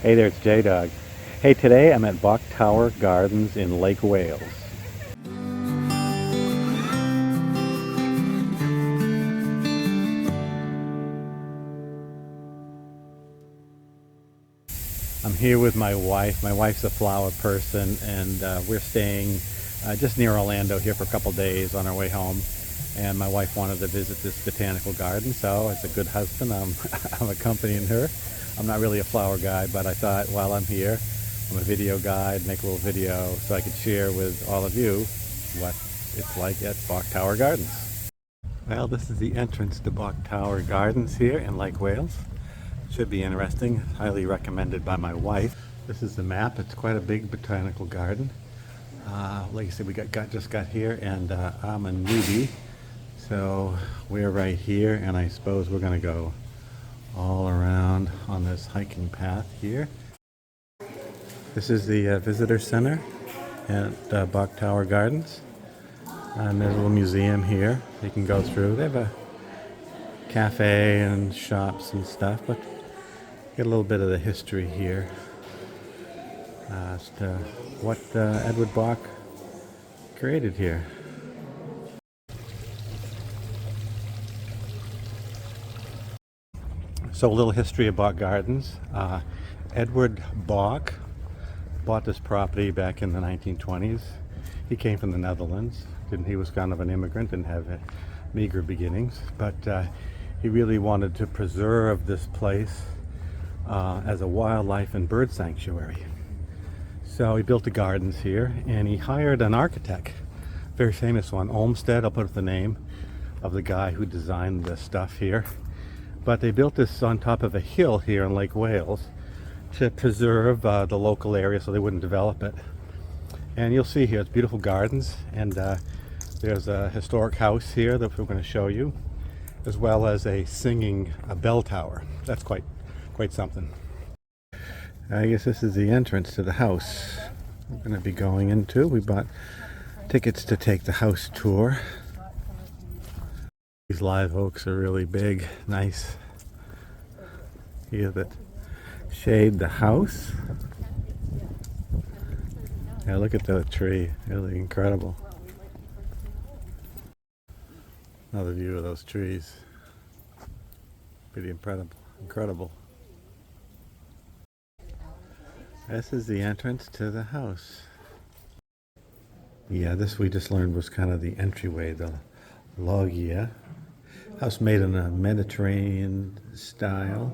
Hey there, it's J-Dog. Hey, today I'm at Bok Tower Gardens in Lake Wales. I'm here with my wife. My wife's a flower person, and we're staying just near Orlando here for a couple days on our way home. And my wife wanted to visit this botanical garden, so as a good husband, I'm accompanying her. I'm not really a flower guy, but I thought while I'm here, I'm a video guide, make a little video so I could share with all of you what it's like at Bok Tower Gardens. Well, this is the entrance to Bok Tower Gardens here in Lake Wales. Should be interesting, highly recommended by my wife. This is the map. It's quite a big botanical garden. Like I said, we just got here, and I'm a newbie. So we're right here, and I suppose we're going to go all around on this hiking path here. This is the visitor center at Bok Tower Gardens. And there's a little museum here you can go through. They have a cafe and shops and stuff, but get a little bit of the history here as to what Edward Bok created here. So a little history of Bok Gardens. Edward Bok bought this property back in the 1920s. He came from the Netherlands. He was kind of an immigrant and have meager beginnings, but he really wanted to preserve this place as a wildlife and bird sanctuary. So he built the gardens here, and he hired an architect, very famous one, Olmsted. I'll put up the name of the guy who designed the stuff here. But they built this on top of a hill here in Lake Wales to preserve the local area so they wouldn't develop it. And you'll see here, it's beautiful gardens, and there's a historic house here that we're going to show you, as well as a bell tower. That's quite something. I guess this is the entrance to the house we're going to be going into. We bought tickets to take the house tour. These live oaks are really big, nice. Here that shade the house. Yeah, look at the tree, really incredible. Another view of those trees. Pretty incredible. This is the entrance to the house. Yeah, this we just learned was kind of the entryway, the loggia. House made in a Mediterranean style,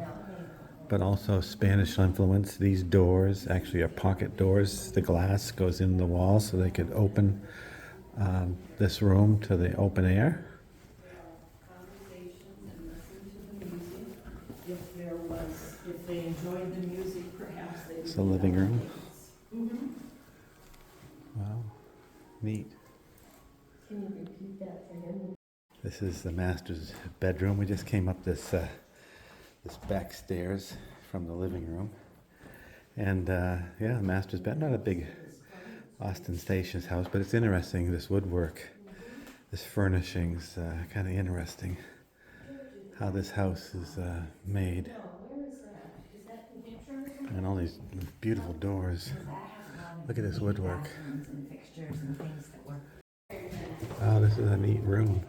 but also Spanish influence. These doors actually are pocket doors. The glass goes in the wall so they could open this room to the open air. If they enjoyed the music, perhaps they would. It's the living room. Wow, neat. Can you repeat that for him? This is the master's bedroom. We just came up this back stairs from the living room. And yeah, the master's bed. Not a big ostentatious house, but it's interesting, this woodwork, this furnishings, kind of interesting how this house is made. And all these beautiful doors. Look at this woodwork. Oh, this is a neat room.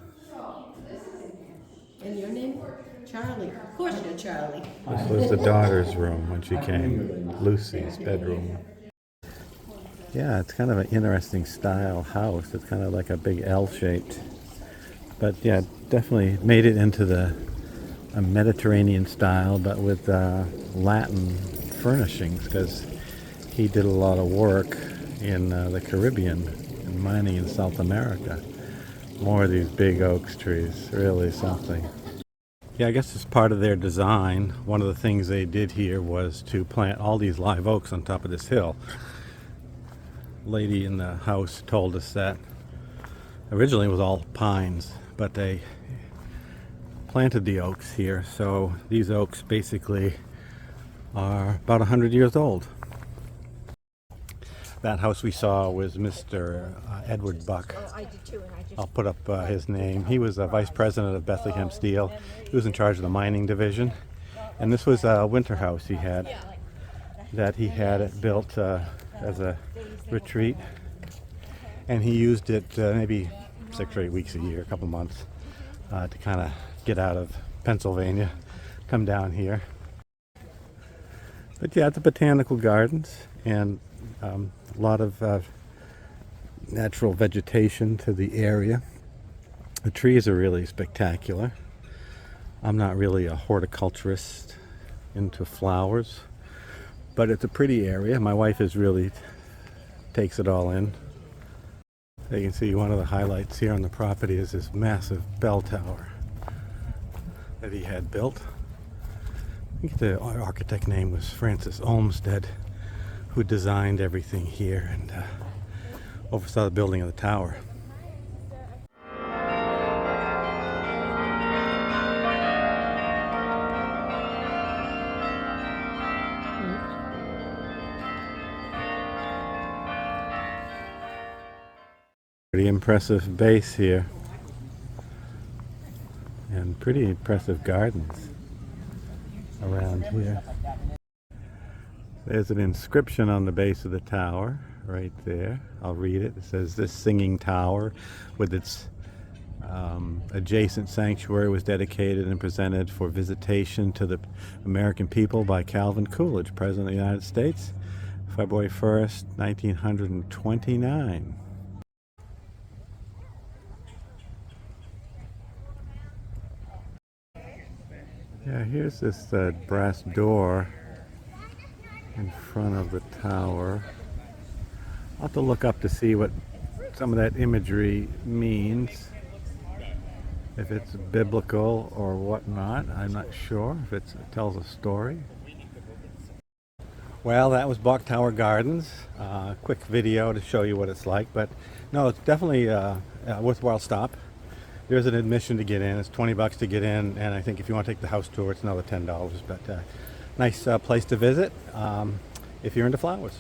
And your name? Charlie. Of course you're Charlie. This was the daughter's room when she came, Lucy's bedroom. Yeah, it's kind of an interesting style house. It's kind of like a big L-shaped. But yeah, definitely made it into a Mediterranean style, but with Latin furnishings, because he did a lot of work in the Caribbean and mining in South America. More of these big oak trees, really something. Yeah, I guess as part of their design, one of the things they did here was to plant all these live oaks on top of this hill. Lady in the house told us that originally it was all pines, but they planted the oaks here. So these oaks basically are about 100 years old. That house we saw was Mr. Edward Bok. Oh, I did too, and I just... I'll put up his name. He was a vice president of Bethlehem Steel. He was in charge of the mining division. And this was a winter house he had. that he had it built as a retreat, and he used it maybe 6 or 8 weeks a year, a couple months, to kind of get out of Pennsylvania, come down here. But yeah, the botanical gardens, and a lot of natural vegetation to the area. The trees are really spectacular. I'm not really a horticulturist into flowers, but it's a pretty area. My wife is really takes it all in. You can see one of the highlights here on the property is this massive bell tower that he had built. I think the architect name was Francis Olmsted, who designed everything here and oversaw the building of the tower. Pretty impressive base here, and pretty impressive gardens around here. There's an inscription on the base of the tower right there. I'll read it. It says, "This singing tower with its adjacent sanctuary was dedicated and presented for visitation to the American people by Calvin Coolidge, President of the United States, February 1st, 1929. Yeah, here's this brass door in front of the tower. I'll have to look up to see what some of that imagery means. If it's biblical or whatnot, I'm not sure. If it tells a story. Well, that was Bok Tower Gardens. Quick video to show you what it's like, but no, it's definitely a worthwhile stop. There's an admission to get in. It's $20 to get in, and I think if you want to take the house tour, it's another $10. But nice place to visit if you're into flowers.